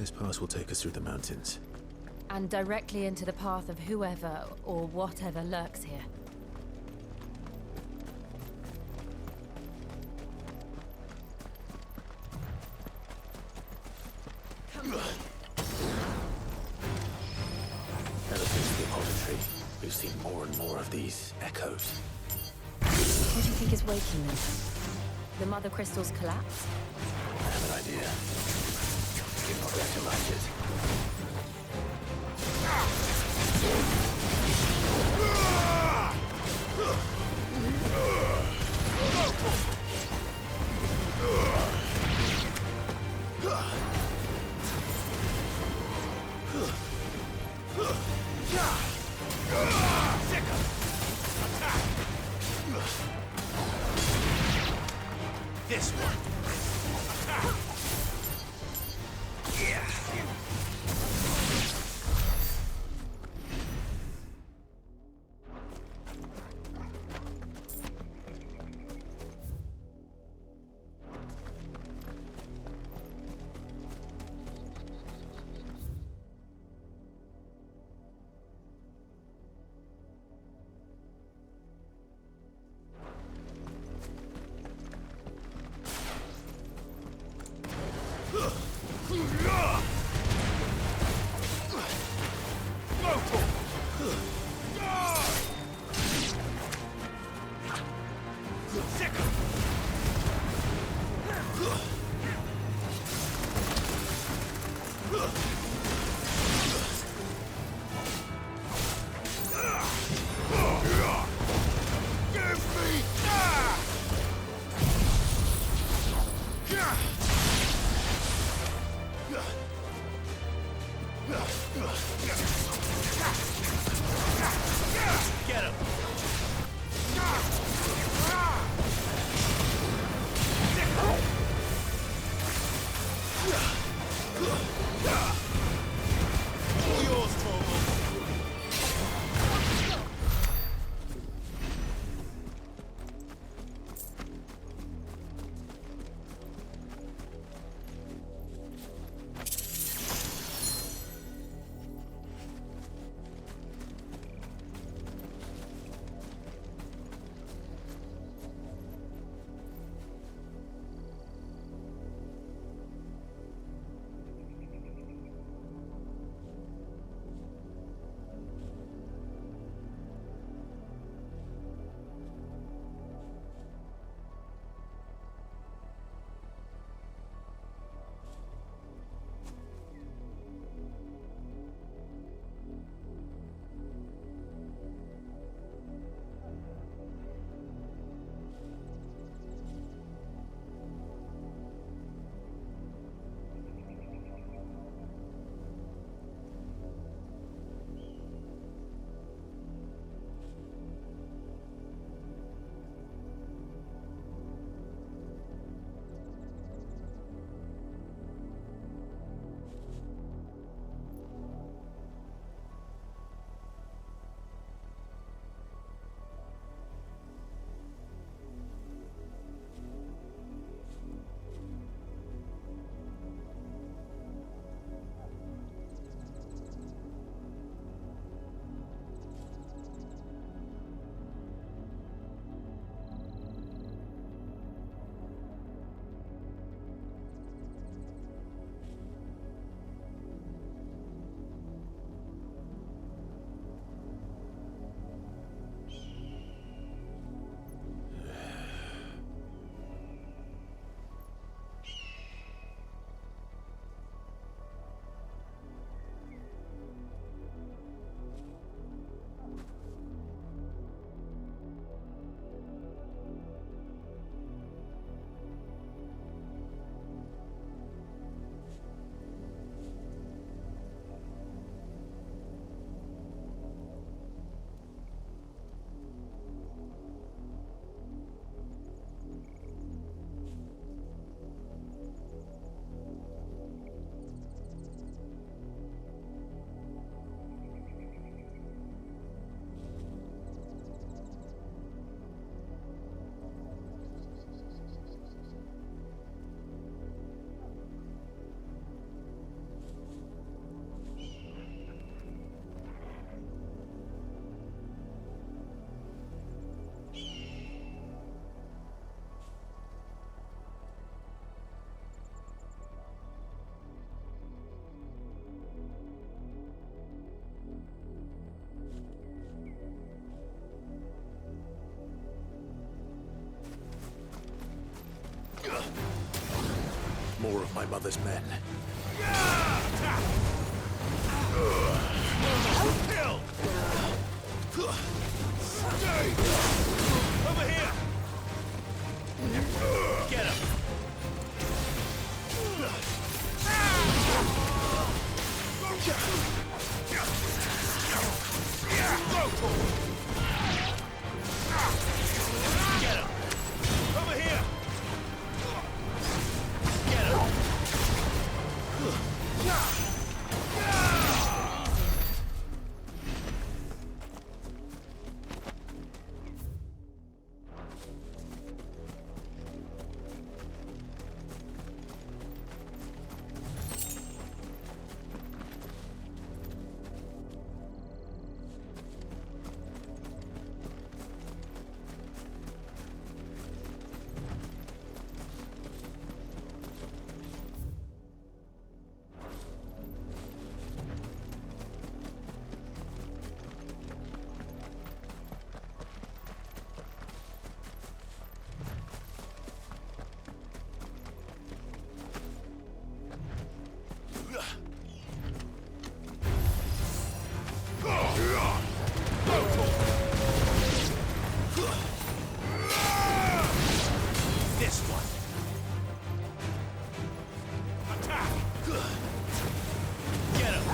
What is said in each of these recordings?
This pass will take us through the mountains. And directly into the path of whoever or whatever lurks here. Ever since the apothecary, we've seen more and more of these echoes. What do you think is waking them? The mother crystal's collapse? I have an idea. You're not going to like it. This one. Get him! All yours, Torvald. my mother's men. Kill! Stay! Over here! Get him! Get him! Over here! Get him! This one. Attack! Get him!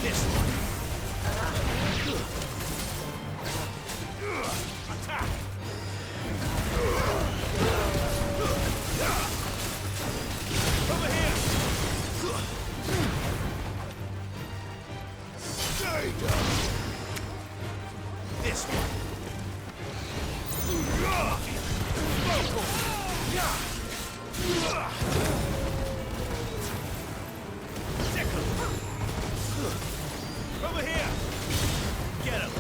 This one. Attack! Over here! Stay down! This one. Over here! Get him!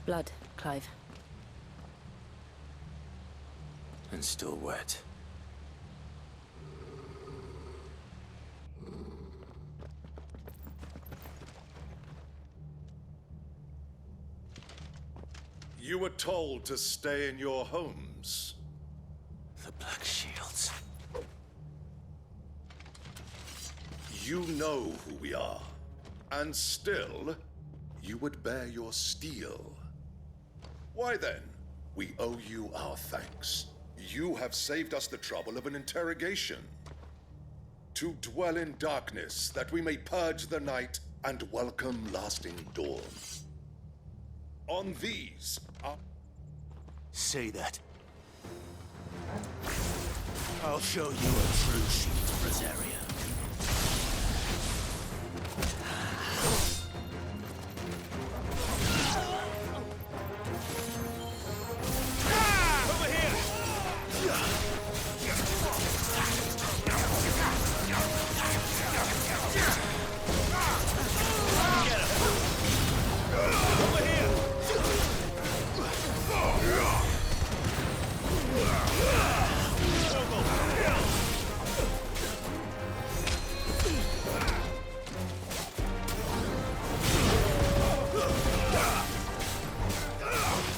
Blood, Clive. And still wet. You were told to stay in your homes. The Black Shields. You know who we are. And still, you would bear your steel. Why then, we owe you our thanks. You have saved us the trouble of an interrogation. To dwell in darkness, that we may purge the night, and welcome lasting dawn. On these are... Say that. I'll show you a true shield, Rosaria. Over here! Get him! Over here!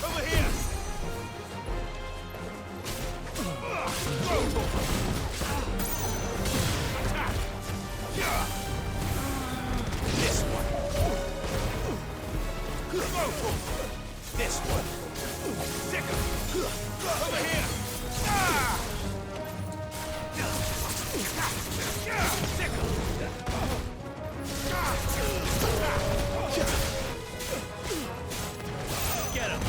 Over here! This one. This one. Sticker. Over here. Get him.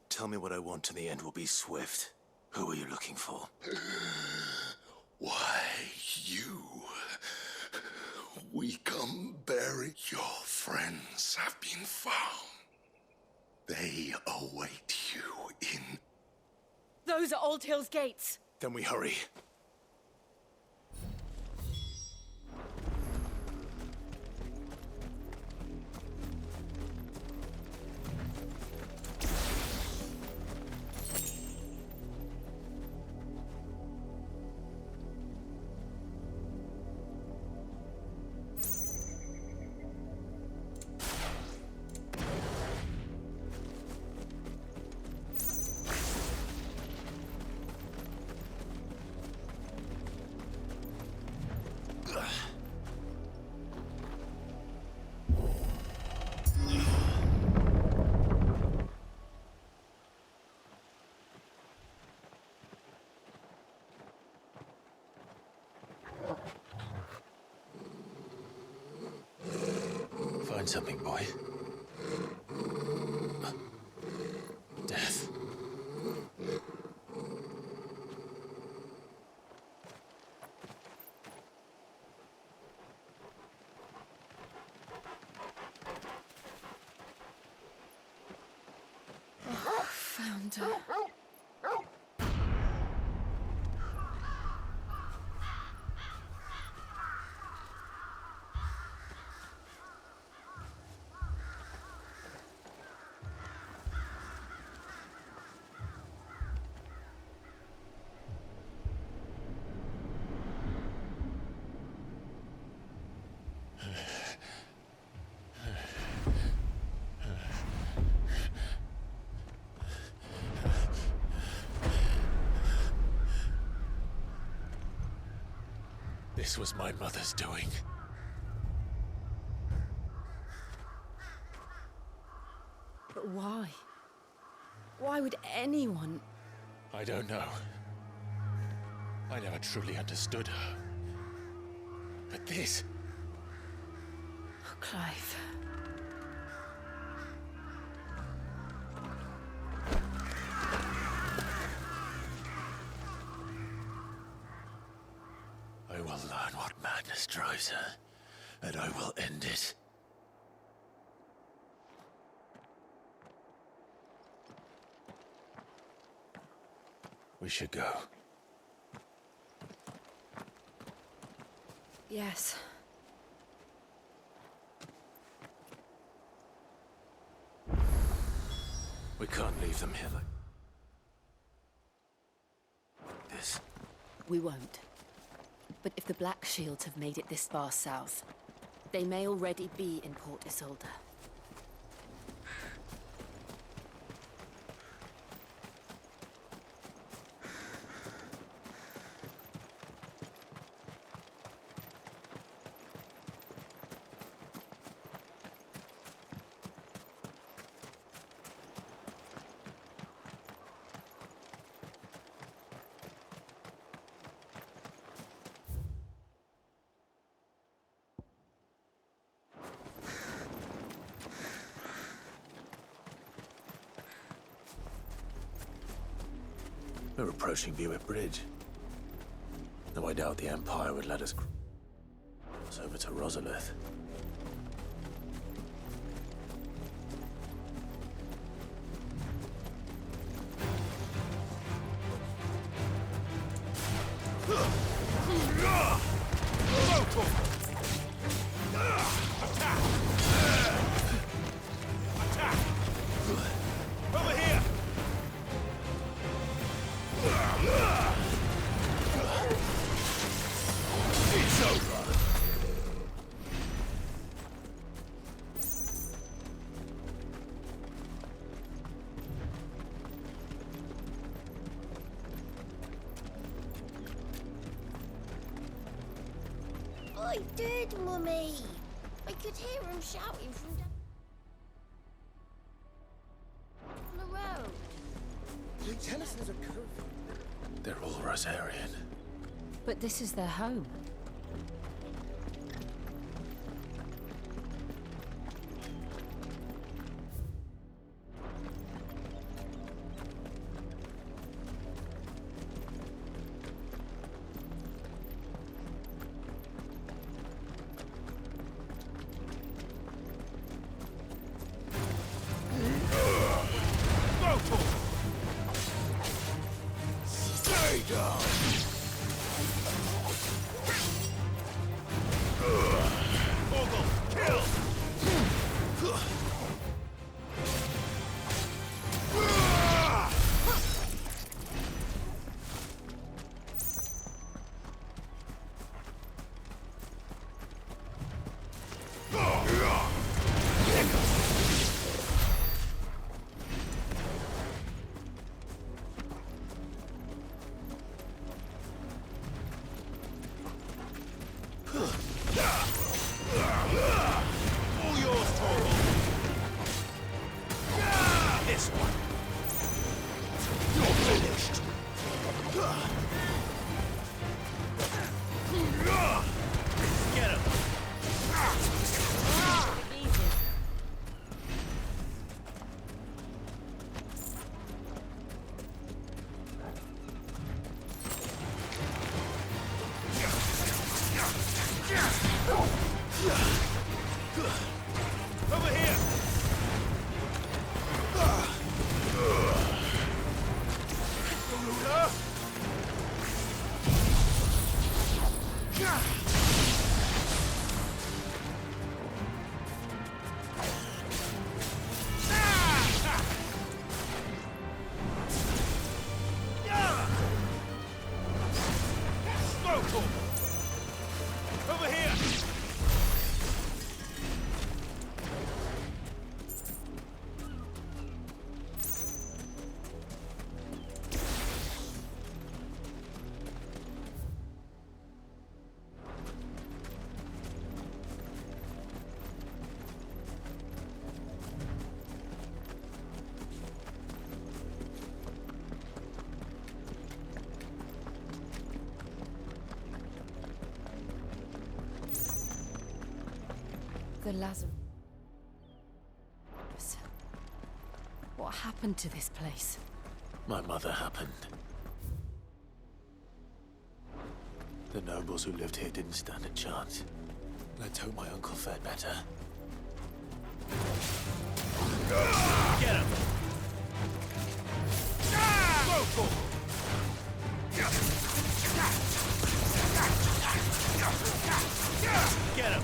Tell me what I want and the end will be swift. Who are you looking for? Why, you. We come bearing your friends have been found. They await you in... Those are Old Hill's gates. Then we hurry. Find something, boy. Death. Found her. This was my mother's doing. But why? Why would anyone... I don't know. I never truly understood her. But this... Oh, Clive. I will learn what madness drives her, and I will end it. We should go. Yes. We can't leave them here like this. We won't. But if the Black Shields have made it this far south, they may already be in Port Isolde. We're approaching Buick Bridge. Though I doubt the Empire would let us cross over to Rosalith. I did, Mummy. I could hear him shouting from down the road. They tell us there's a code. They're all Rosarian. But this is their home. The Lazarus. What happened to this place? My mother happened. The nobles who lived here didn't stand a chance. Let's hope my uncle fared better. Get him! Get him!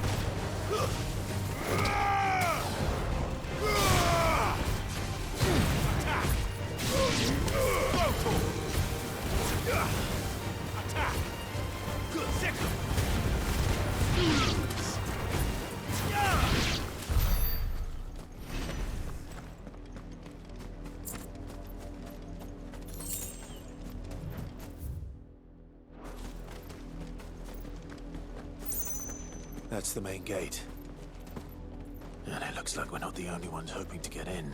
That's the main gate. And it looks like we're not the only ones hoping to get in.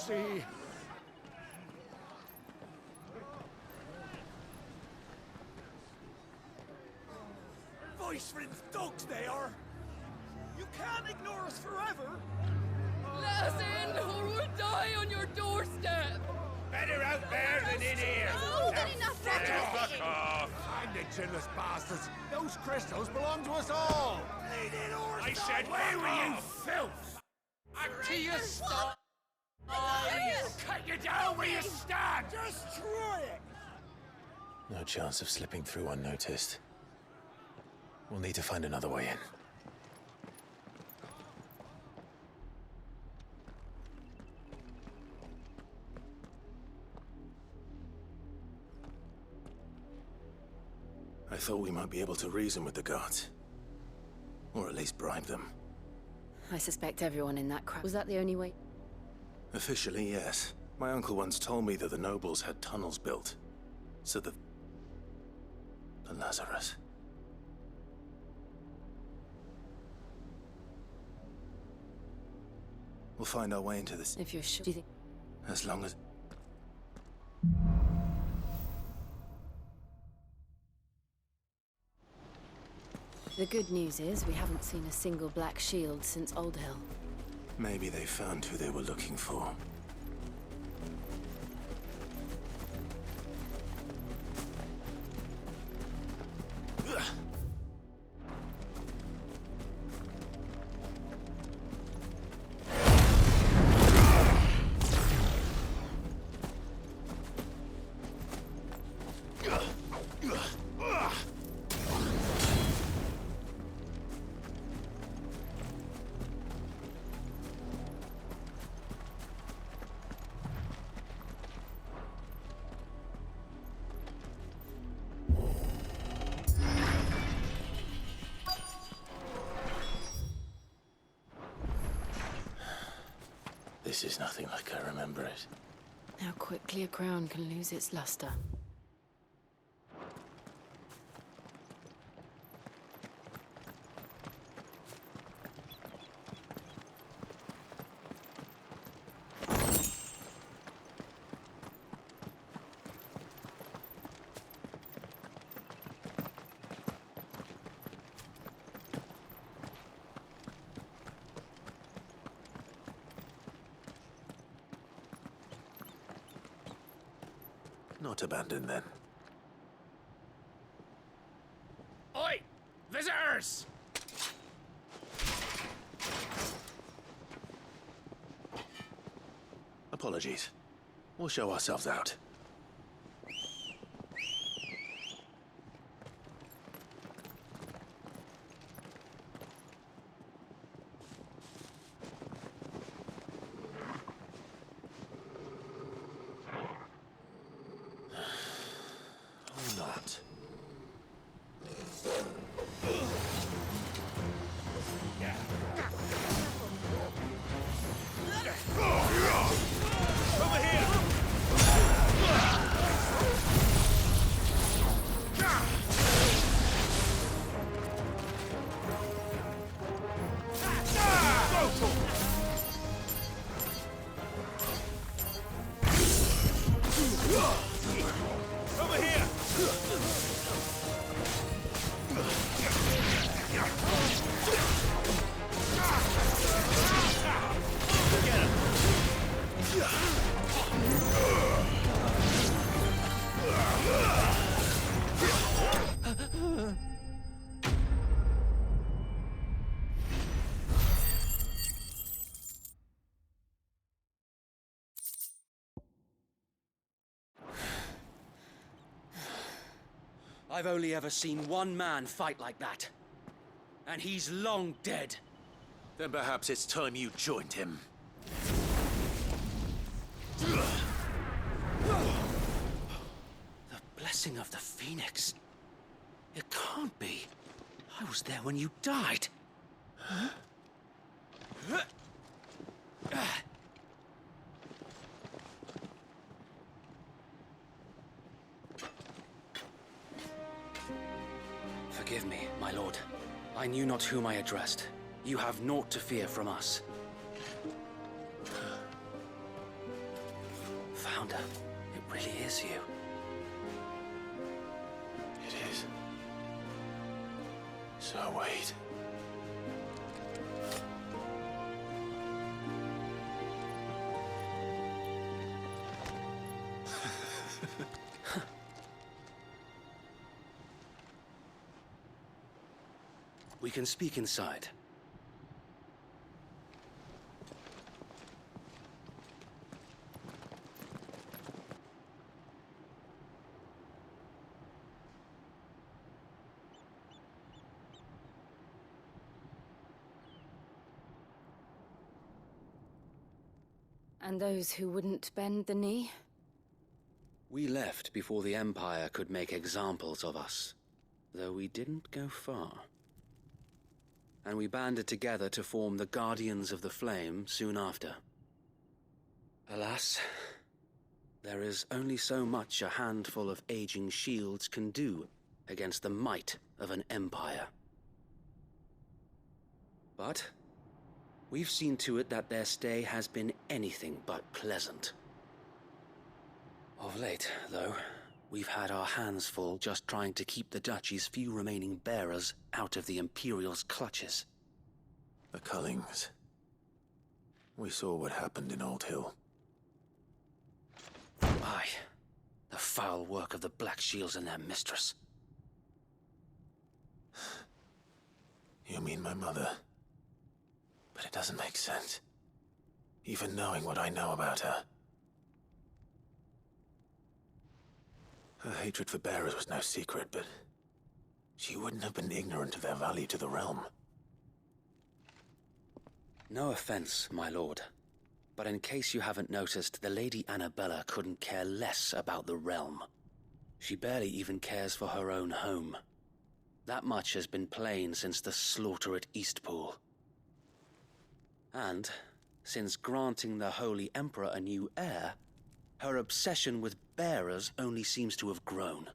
mercy! Voice-rinsed dogs they are! You can't ignore us forever! Let us in, or we'll die on your doorstep! Better out there than in here! Oh, get enough Fuck off! Find the chinless bastards! Those crystals belong to us all! I said, where were you, filth? Until you stop! I'll cut you down where you stand! Just try it! No chance of slipping through unnoticed. We'll need to find another way in. I thought we might be able to reason with the guards. Or at least bribe them. I suspect everyone in that crowd. Was that the only way? Officially, yes. My uncle once told me that the nobles had tunnels built. So the Lazarus. We'll find our way into this. If you're sure. Do you think? As long as... The good news is we haven't seen a single black shield since Old Hill. Maybe they found who they were looking for. This is nothing like I remember it. How quickly a crown can lose its luster. Not abandoned then. Oi! Visitors! Apologies. We'll show ourselves out. Or not. Over here! Over here! Get him! I've only ever seen one man fight like that. And he's long dead. Then perhaps it's time you joined him. The blessing of the Phoenix. It can't be. I was there when you died. Forgive me, my lord. I knew not whom I addressed. You have naught to fear from us. is you. It is. Sir Wade. We can speak inside. And those who wouldn't bend the knee? We left before the Empire could make examples of us, though we didn't go far. And we banded together to form the Guardians of the Flame soon after. Alas, there is only so much a handful of aging shields can do against the might of an empire. But we've seen to it that their stay has been anything but pleasant. Of late, though, we've had our hands full just trying to keep the Duchy's few remaining bearers out of the Imperial's clutches. The Cullings. We saw what happened in Old Hill. Aye, the foul work of the Black Shields and their mistress. You mean my mother? But it doesn't make sense. Even knowing what I know about her. Her hatred for bearers was no secret, but she wouldn't have been ignorant of their value to the realm. No offense, my lord, but in case you haven't noticed, the Lady Annabella couldn't care less about the realm. She barely even cares for her own home. That much has been plain since the slaughter at Eastpool. And, since granting the Holy Emperor a new heir, her obsession with bearers only seems to have grown.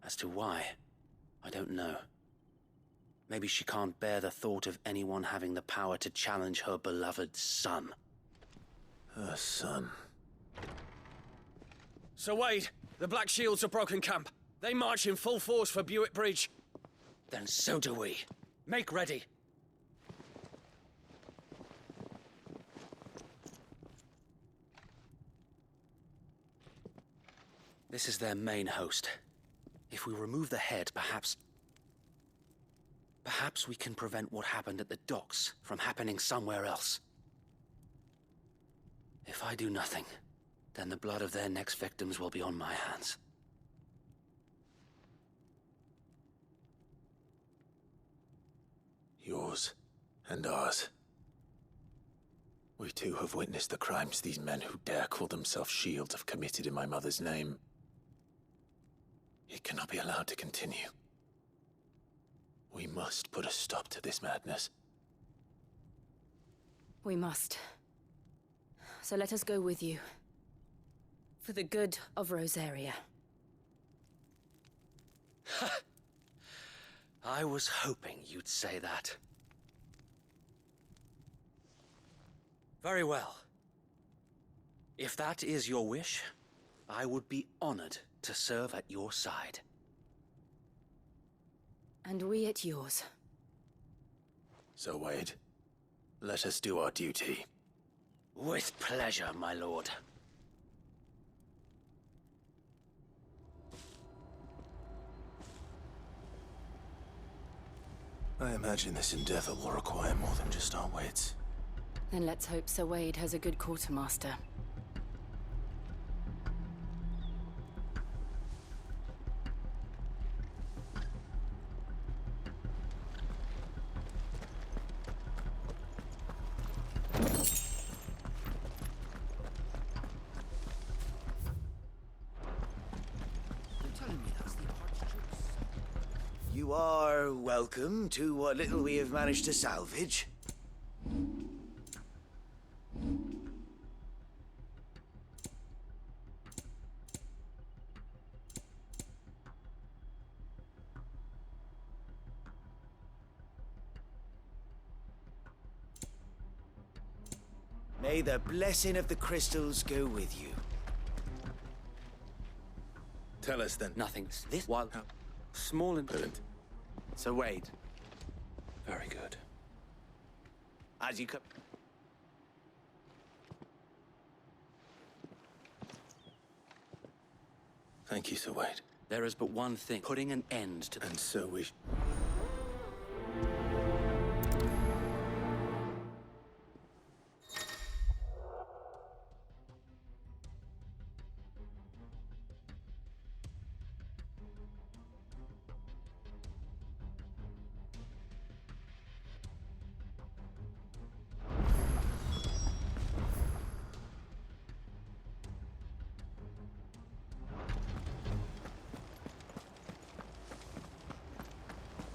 As to why, I don't know. Maybe she can't bear the thought of anyone having the power to challenge her beloved son. Her son. Sir Wade, the Black Shields have broken camp. They march in full force for Buick Bridge. Then so do we. Make ready. This is their main host. If we remove the head, perhaps we can prevent what happened at the docks from happening somewhere else. If I do nothing, then the blood of their next victims will be on my hands. Yours and ours. We too have witnessed the crimes these men who dare call themselves shields have committed in my mother's name. It cannot be allowed to continue. We must put a stop to this madness. We must. So let us go with you. For the good of Rosaria. I was hoping you'd say that. Very well. If that is your wish, I would be honored to serve at your side. And we at yours. So, Wade, let us do our duty. With pleasure, my lord. I imagine this endeavor will require more than just our wits. Then let's hope Sir Wade has a good quartermaster. You are welcome to what little we have managed to salvage. May the blessing of the crystals go with you. Tell us then. Nothing. This while small and Brilliant. So Wade, Very good. as you come. Thank you, Sir Wade. there is but one thing: putting an end to the And so we...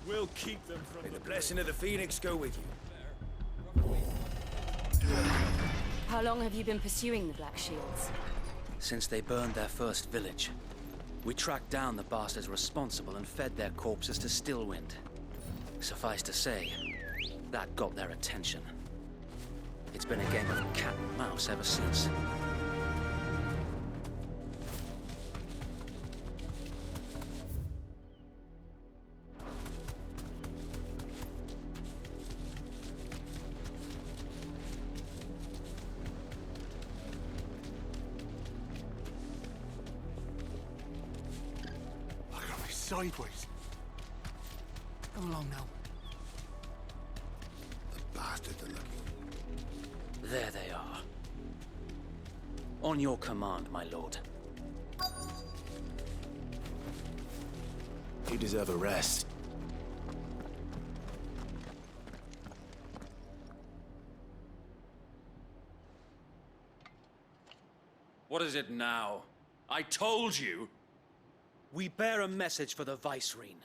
We'll keep them from May the blessing of the Phoenix go with you. How long have you been pursuing the Black Shields? Since they burned their first village, we tracked down the bastards responsible and fed their corpses to Stillwind. Suffice to say, that got their attention. It's been a game of cat and mouse ever since. I got me sideways. Come along now. The bastards are looking. There they are. On your command, my lord. You deserve a rest. What is it now? I told you! We bear a message for the Vicereine.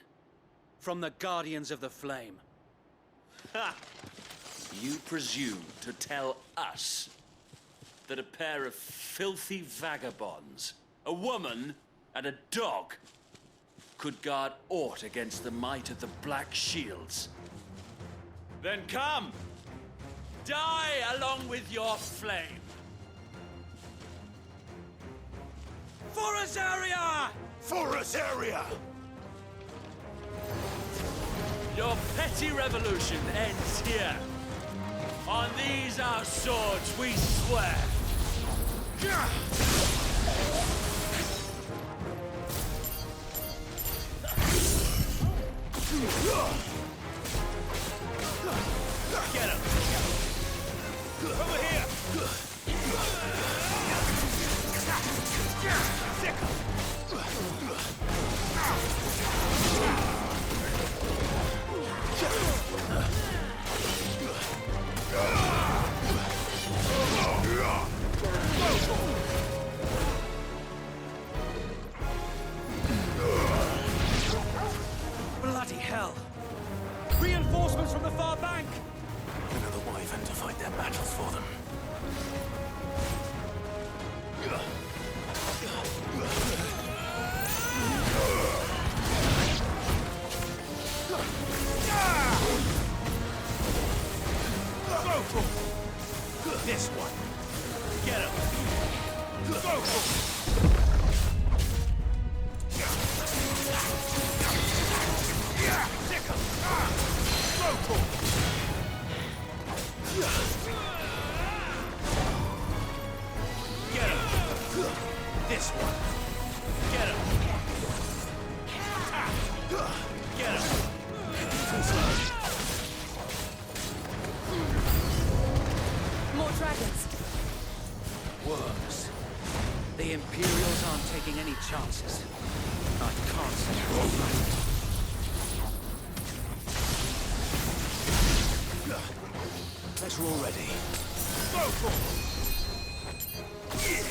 From the Guardians of the Flame. Ha! You presume to tell us that a pair of filthy vagabonds, a woman and a dog, could guard aught against the might of the Black Shields? Then come! Die along with your flame! For Azaria! For us area! Your petty revolution ends here. On these our swords we swear. Get him! Over here! Bloody hell! Reinforcements from the far bank! Another wyvern to fight their battles for them. This one. Get him. Go. Sick him. Go. Get him. This one. Get him. Get him. More dragons! Worms. The Imperials aren't taking any chances. I can't say they're Let's roll ready. Go for it!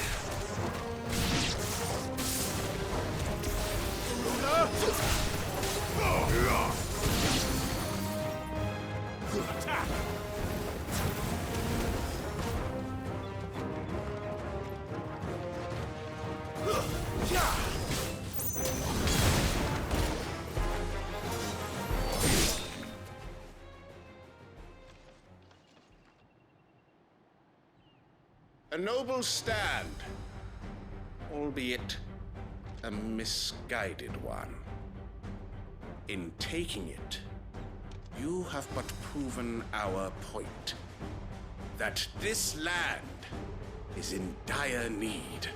Attack! A noble stand, albeit a misguided one. In taking it, you have but proven our point. That this land is in dire need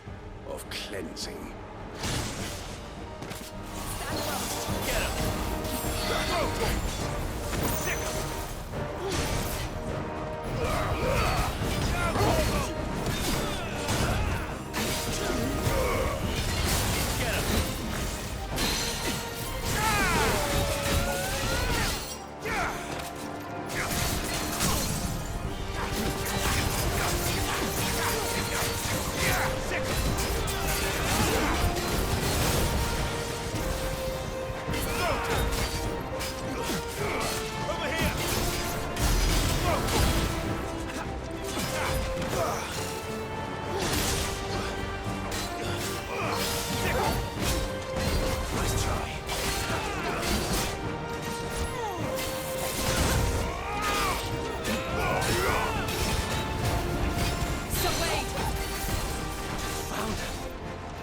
of cleansing. Get him! Sick him!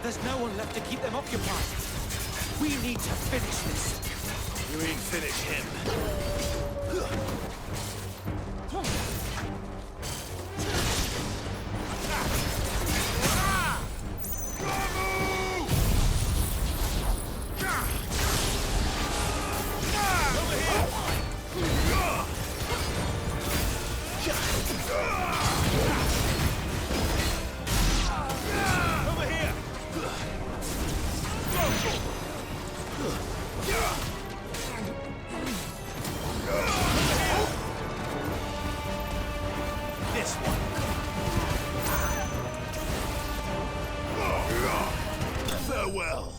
There's no one left to keep them occupied. We need to finish this. You mean finish him? Farewell.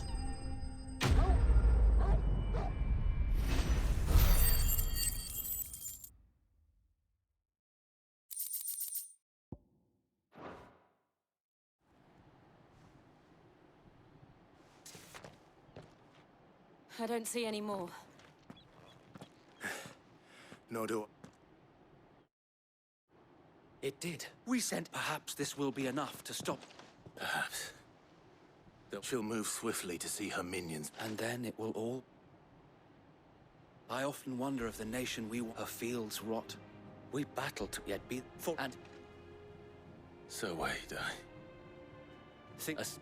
I don't see any more. Nor do It did. We sent. Perhaps this will be enough to stop. Perhaps. That she'll move swiftly to see her minions. And then it will all... I often wonder if the nation her fields rot. We battle to yet be for and So wait, think us.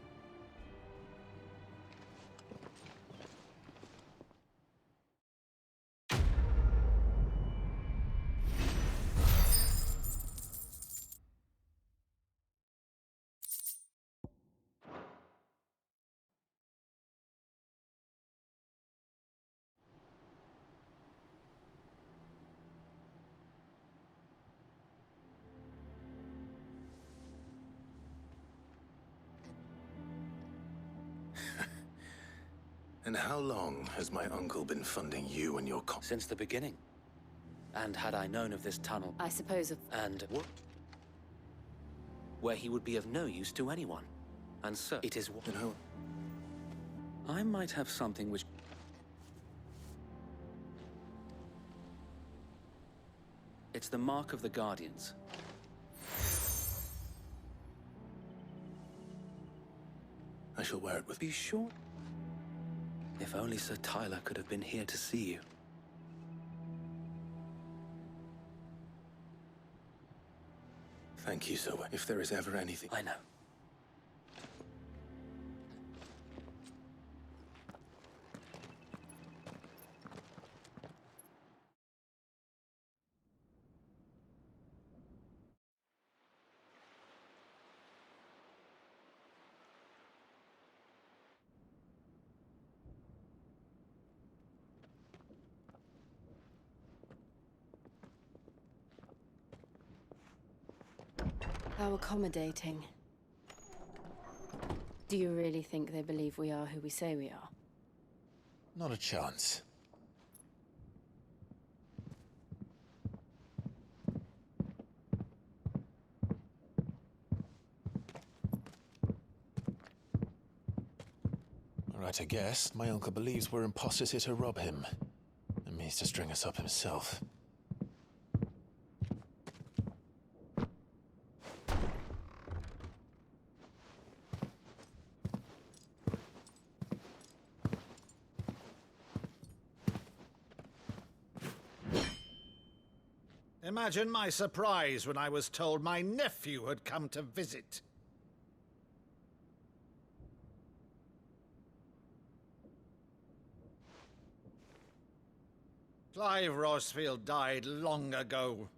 And how long has my uncle been funding you and your Since the beginning. And had I known of this tunnel... I suppose of... And what? Where he would be of no use to anyone. And so, it is what... You know, I might have something which... It's the mark of the Guardians. I shall wear it with... Be sure. If only Sir Tyler could have been here to see you. Thank you, sir. If there is ever anything... I know. How accommodating. Do you really think they believe we are who we say we are? Not a chance. All right, I guess. My uncle believes we're imposters here to rob him. And means to string us up himself. Imagine my surprise when I was told my nephew had come to visit. Clive Rosfield died long ago.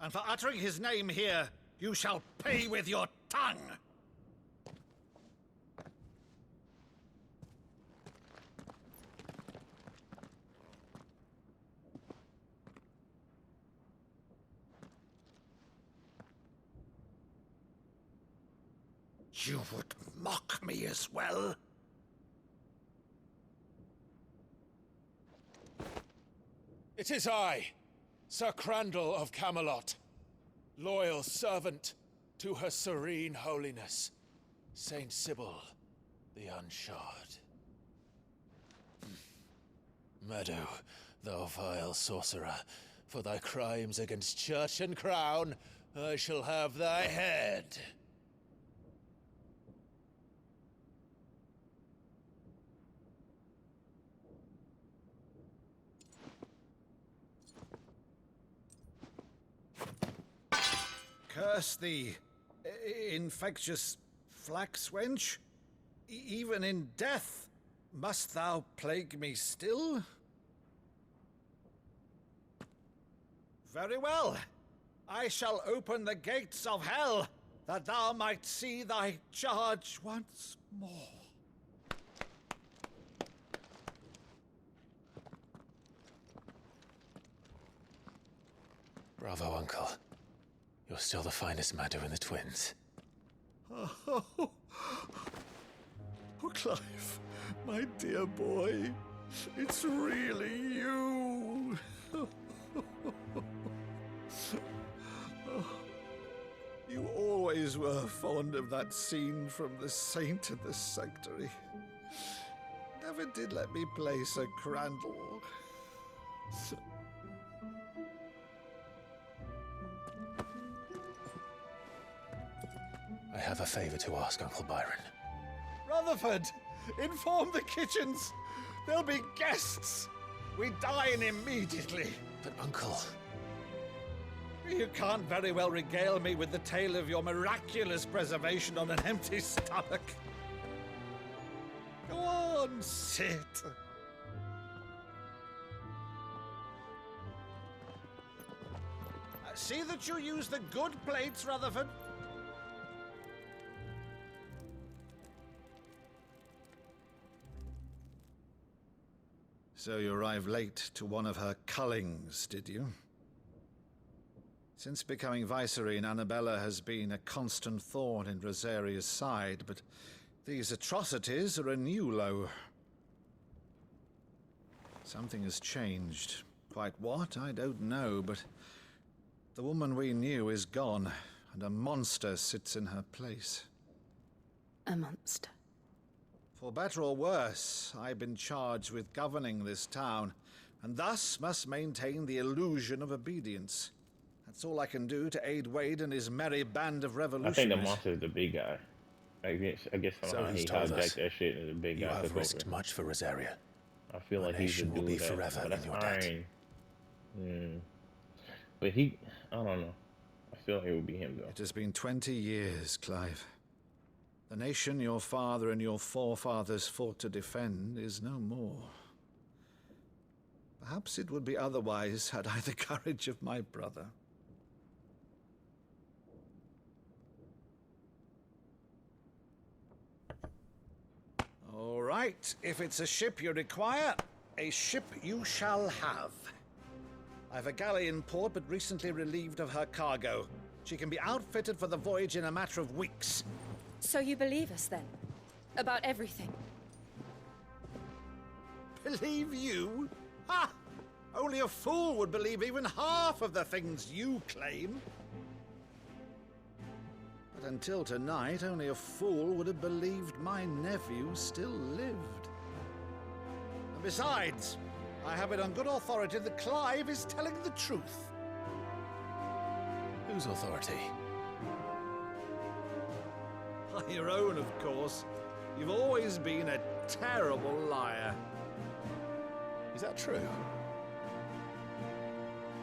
And for uttering his name here, you shall pay with your tongue! You would mock me as well? It is I, Sir Crandall of Camelot, loyal servant to Her Serene Holiness, Saint Sybil the Unshod. Meadow, thou vile sorcerer, for thy crimes against church and crown, I shall have thy head. Curse thee, infectious flax wench. Even in death, must thou plague me still? Very well. I shall open the gates of hell, that thou might see thy charge once more. Bravo, Uncle. You're still the finest Maddo in the twins. Oh, Clive, my dear boy, it's really you. You always were fond of that scene from The Saint and the Sanctuary. Never did let me play Sir Crandall. I have a favor to ask, Uncle Byron. Rutherford, inform the kitchens. There'll be guests. We dine immediately. But, Uncle... You can't very well regale me with the tale of your miraculous preservation on an empty stomach. Go on, sit. See that you use the good plates, Rutherford. So you arrived late to one of her cullings, did you? Since becoming Vicereine, Annabella has been a constant thorn in Rosaria's side, but these atrocities are a new low. Something has changed. Quite what, I don't know, but the woman we knew is gone, and a monster sits in her place. A monster? For better or worse, I've been charged with governing this town, and thus must maintain the illusion of obedience. That's all I can do to aid Wade and his merry band of revolutionaries. I think the monster is the big guy. I guess So he he's told hijacked us. that shit and the big You guy have took risked over. much for Rosaria. I feel like he's the nation will dude be that, forever but that's in your debt. fine. But he, I don't know. I feel like it would be him though. It has been 20 years, Clive. The nation your father and your forefathers fought to defend is no more. Perhaps it would be otherwise had I the courage of my brother. All right, if it's a ship you require, a ship you shall have. I've a galley in port, but recently relieved of her cargo. She can be outfitted for the voyage in a matter of weeks. So you believe us, then? About everything? Believe you? Ha! Only a fool would believe even half of the things you claim. But until tonight, only a fool would have believed my nephew still lived. And besides, I have it on good authority that Clive is telling the truth. Whose authority? By your own, of course. You've always been a terrible liar. Is that true?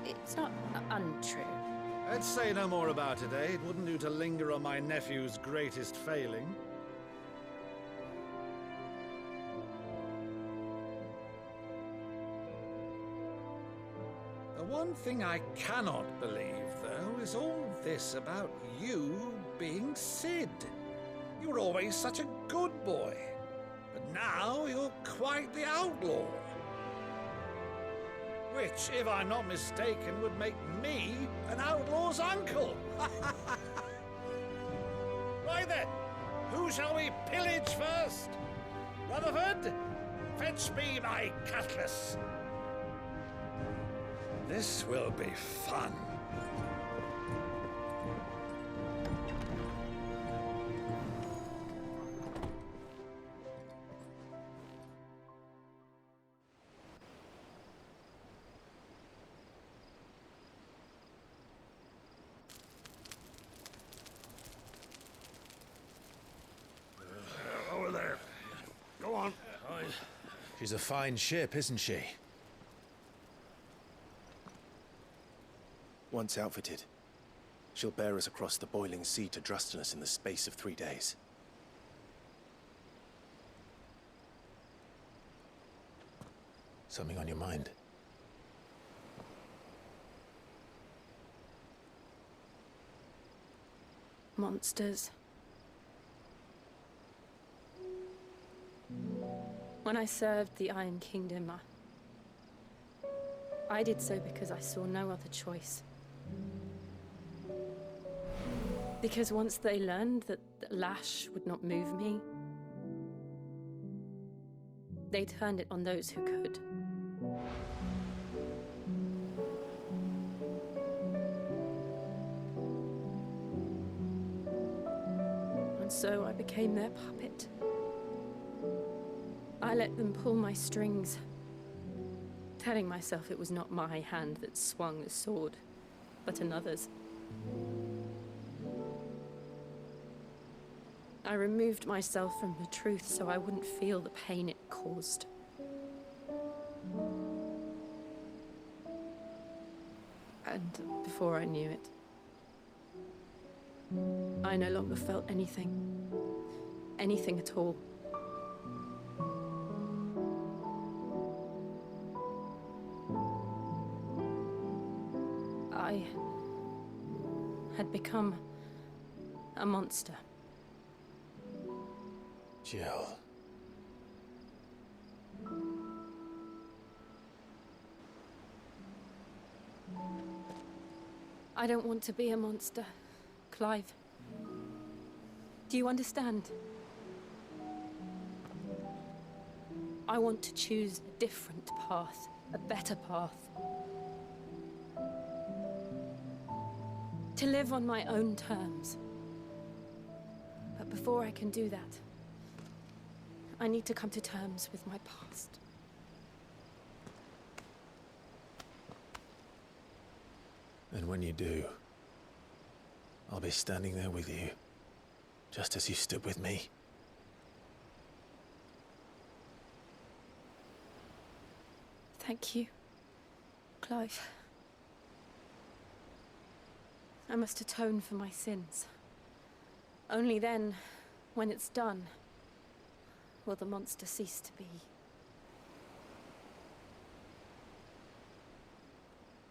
It's not untrue. Let's say no more about it, eh? It wouldn't do to linger on my nephew's greatest failing. The one thing I cannot believe, though, is all this about you being Sid. You were always such a good boy, but now you're quite the outlaw. Which, if I'm not mistaken, would make me an outlaw's uncle. Right then, who shall we pillage first? Rutherford, fetch me my cutlass. This will be fun. Over there. Go on. She's a fine ship, isn't she? Once outfitted, she'll bear us across the boiling sea to Drustinus in the space of 3 days. Something on your mind? Monsters. When I served the Iron Kingdom, I did so because I saw no other choice. Because once they learned that the lash would not move me, they turned it on those who could. And so I became their puppet. I let them pull my strings, telling myself it was not my hand that swung the sword, but another's. I removed myself from the truth so I wouldn't feel the pain it caused. And before I knew it, I no longer felt anything. Anything at all. I had become a monster. Jill. I don't want to be a monster, Clive. Do you understand? I want to choose a different path, a better path. To live on my own terms. But before I can do that, I need to come to terms with my past. And when you do, I'll be standing there with you, just as you stood with me. Thank you, Clive. I must atone for my sins. Only then, when it's done, will the monster cease to be.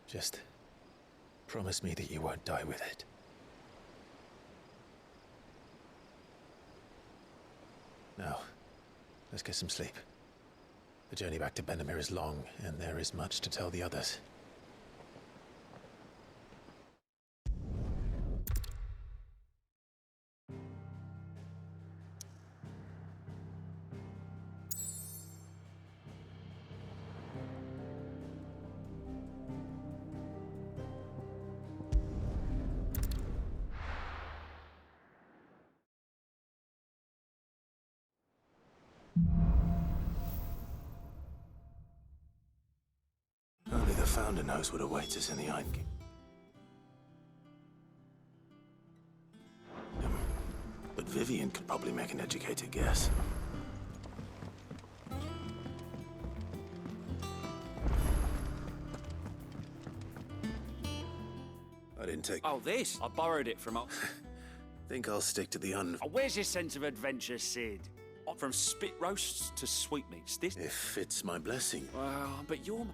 Just promise me that you won't die with it. Now, let's get some sleep. The journey back to Benamir is long, and there is much to tell the others. Only the Founder knows what awaits us in the Iron King. But Vivian could probably make an educated guess. didn't take... Oh, this? I borrowed it from... Think I'll stick to the Oh, where's your sense of adventure, Sid? From spit roasts to sweetmeats, this... If it's my blessing. Well, but you're...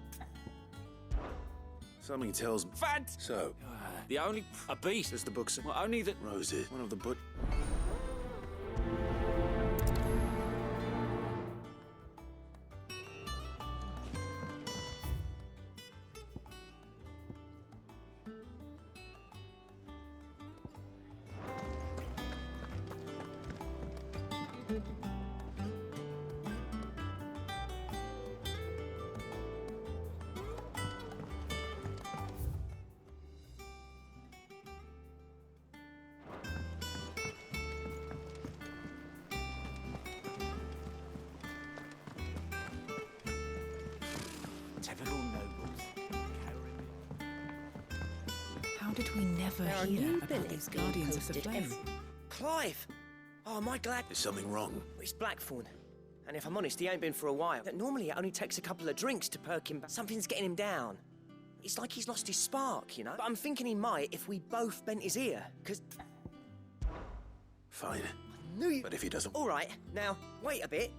Something tells me... Fant! So... the only... A beast. As the book says... Well, only that... Roses. One of the but... Typical nobles. How did we never There are hear new about billets these being Guardians of the posted Flame? Clive! Oh, am I glad? Is something wrong? It's Blackthorn. And if I'm honest, he ain't been for a while. Normally, it only takes a couple of drinks to perk him back. Something's getting him down. It's like he's lost his spark, you know? But I'm thinking he might if we both bent his ear, because... Fine. knew you... But if he doesn't... All right, now, wait a bit.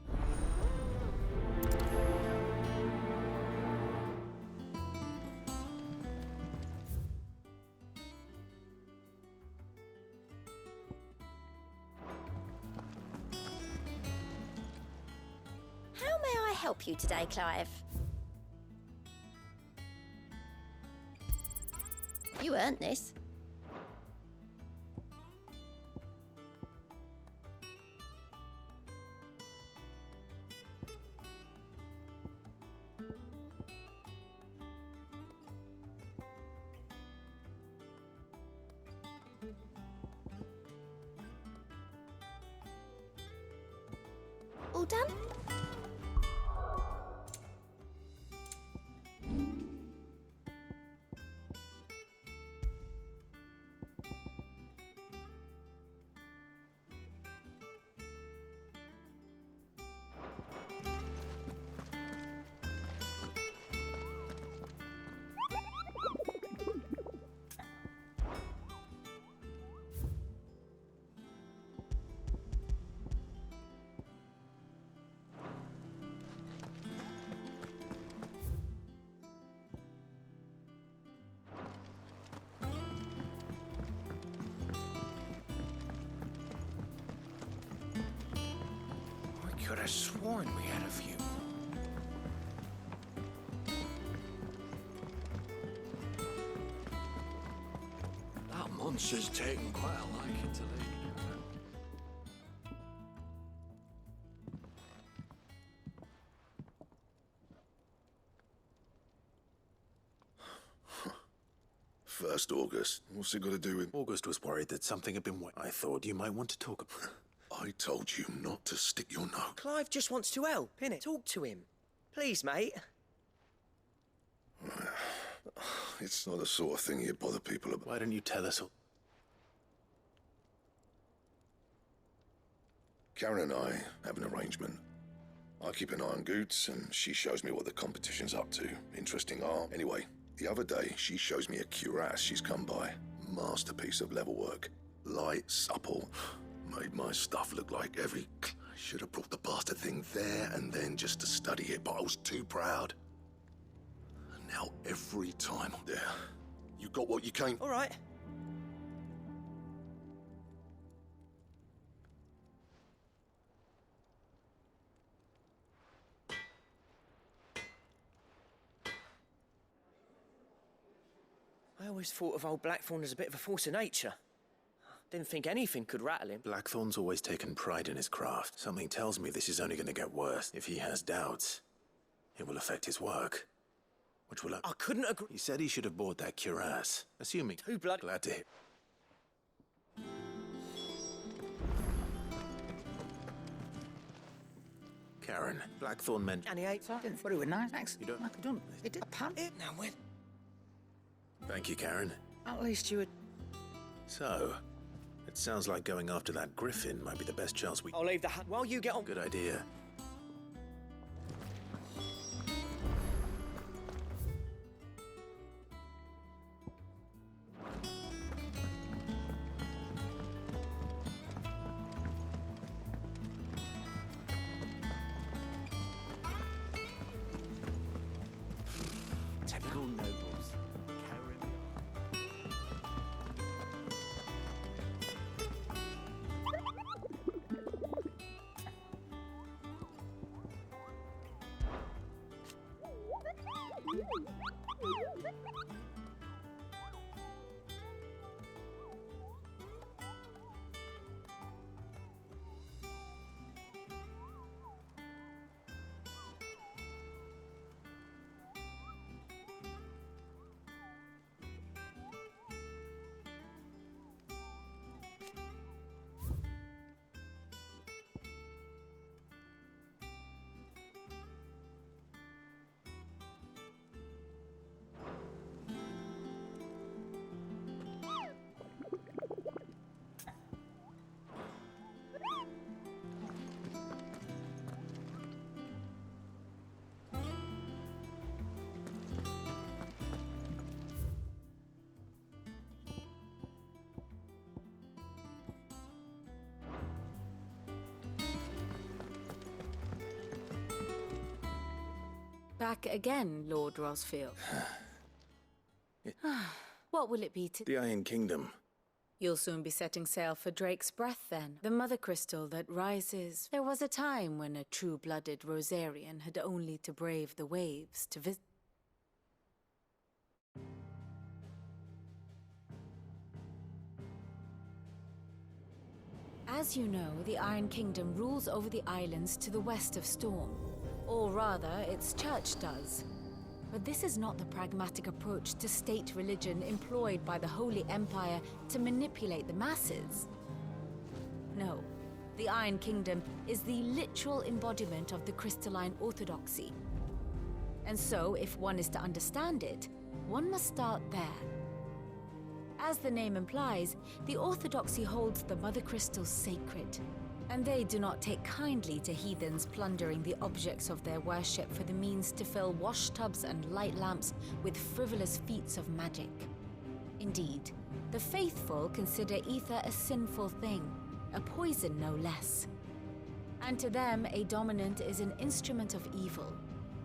How may I help you today, Clive? You earned this. All done? I could have sworn we had a few. That monster's taken quite a liking to Lee. First August. What's it got to do with... August was worried that something had been... I thought you might want to talk about... I told you not to stick your nose. Clive just wants to help, innit? Talk to him. Please, mate. It's not the sort of thing you bother people about. Why don't you tell us all? Karen and I have an arrangement. I keep an eye on Goots, and she shows me what the competition's up to. Interesting art. Anyway, the other day, she shows me a cuirass she's come by. Masterpiece of level work. Light, supple. Made my stuff look like every... I should have brought the bastard thing there and then just to study it, but I was too proud. And now every time I'm there, you got what you came... All right. I always thought of old Blackthorn as a bit of a force of nature. Didn't think anything could rattle him. Blackthorn's always taken pride in his craft. Something tells me this is only going to get worse. If he has doubts, it will affect his work. Which will... I couldn't agree... He said he should have bought that cuirass. Assuming... Too blood... Glad to hear... Karen, Blackthorn meant... And he ate... Didn't thought it was nice. Thanks. You don't... I don't. It did. Apparently. Now when? Thank you, Karen. At least you would. So, it sounds like going after that griffin might be the best chance we... I'll leave the hut while you get on. Good idea. Back again, Lord Rosfield. What will it be to... The Iron Kingdom. You'll soon be setting sail for Drake's Breath, then. The mother crystal that rises. There was a time when a true-blooded Rosarian had only to brave the waves to visit... As you know, the Iron Kingdom rules over the islands to the west of Storm. Or rather, its church does. But this is not the pragmatic approach to state religion employed by the Holy Empire to manipulate the masses. No, the Iron Kingdom is the literal embodiment of the crystalline orthodoxy. And so, if one is to understand it, one must start there. As the name implies, the orthodoxy holds the Mother Crystals sacred. And they do not take kindly to heathens plundering the objects of their worship for the means to fill washtubs and light lamps with frivolous feats of magic. Indeed, the faithful consider ether a sinful thing, a poison no less. And to them, a dominant is an instrument of evil,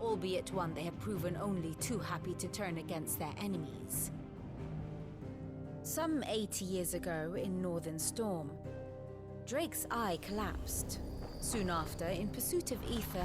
albeit one they have proven only too happy to turn against their enemies. Some 80 years ago in Northern Storm, Drake's eye collapsed. Soon after, in pursuit of ether,